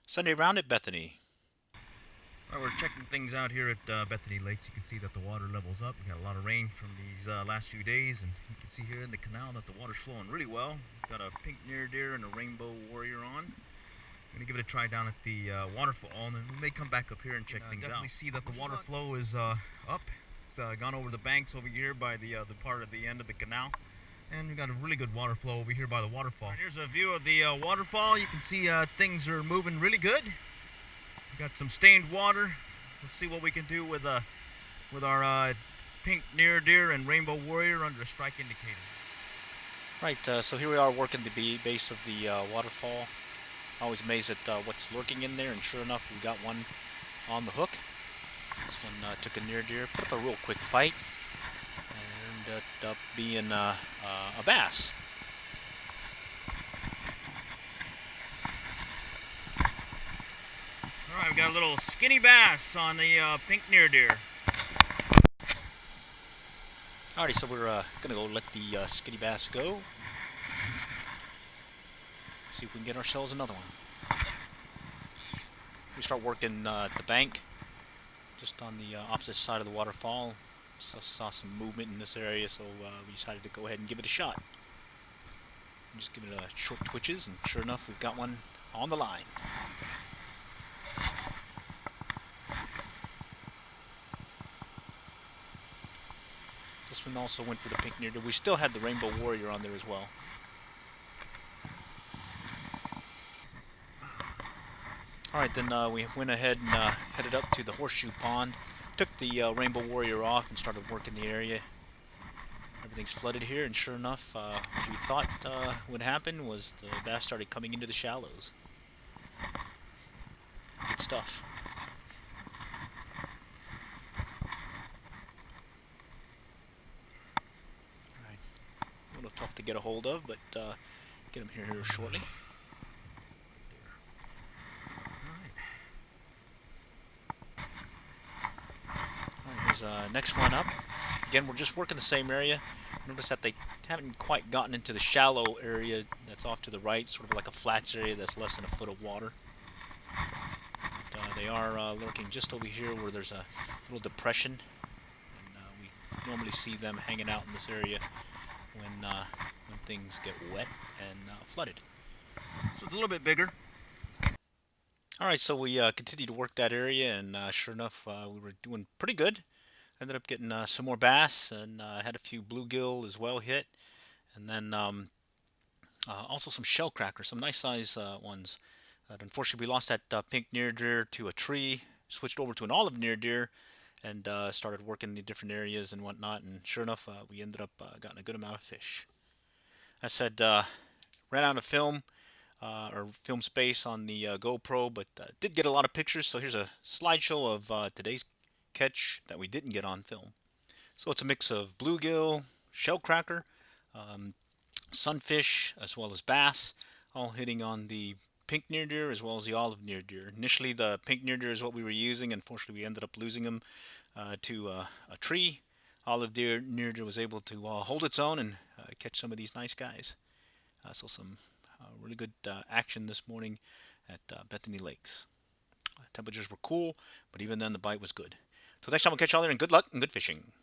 Sunday round at Bethany. Well, we're checking things out here at Bethany Lakes. You can see that the water level's up. We got a lot of rain from these last few days, and you can see here in the canal that the water's flowing really well. We've got a pink near deer and a rainbow warrior on. I'm going to give it a try down at the waterfall, and then we may come back up here and check things out. Definitely see that the water flow is up. It's gone over the banks over here by the part of the end of the canal. And we've got a really good water flow over here by the waterfall. Here's a view of the waterfall. You can see things are moving really good. We've got some stained water. We'll see what we can do with our pink near deer and rainbow warrior under a strike indicator. Right, so here we are working the base of the waterfall. Always amazed at what's lurking in there, and sure enough, we got one on the hook. This one took a near deer, put up a real quick fight, and ended up being a bass. Alright, we've got a little skinny bass on the pink near deer. Alrighty, so we're gonna go let the skinny bass go. See if we can get ourselves another one. We start working at the bank, just on the opposite side of the waterfall. Saw some movement in this area, so we decided to go ahead and give it a shot. Just give it short twitches, and sure enough, we've got one on the line. This one also went for the pink near deer. We still had the rainbow warrior on there as well. Alright, then we went ahead and headed up to the horseshoe pond. Took the rainbow warrior off and started working the area. Everything's flooded here, and sure enough, what we thought would happen was the bass started coming into the shallows. Good stuff. Alright, a little tough to get a hold of, but get him here shortly. Next one up. Again, we're just working the same area. Notice that they haven't quite gotten into the shallow area that's off to the right, sort of like a flats area that's less than a foot of water. But, they are lurking just over here where there's a little depression, and we normally see them hanging out in this area when things get wet and flooded. So it's a little bit bigger. Alright, so we continued to work that area, and sure enough, we were doing pretty good. Ended up getting some more bass, and had a few bluegill as well hit, and then also some shell crackers, some nice size ones. Unfortunately, we lost that pink near deer to a tree, switched over to an olive near deer, and started working the different areas and whatnot, and sure enough, we ended up getting a good amount of fish. I said, ran out of film, or film space on the GoPro, but did get a lot of pictures, so here's a slideshow of today's catch that we didn't get on film. So it's a mix of bluegill, shellcracker, sunfish, as well as bass, all hitting on the pink near deer as well as the olive near deer. Initially, the pink near deer is what we were using. Unfortunately, we ended up losing them to a tree. Olive near deer was able to hold its own and catch some of these nice guys. So some really good action this morning at Bethany Lakes. Temperatures were cool, but even then the bite was good. So next time we'll catch y'all there, and good luck and good fishing.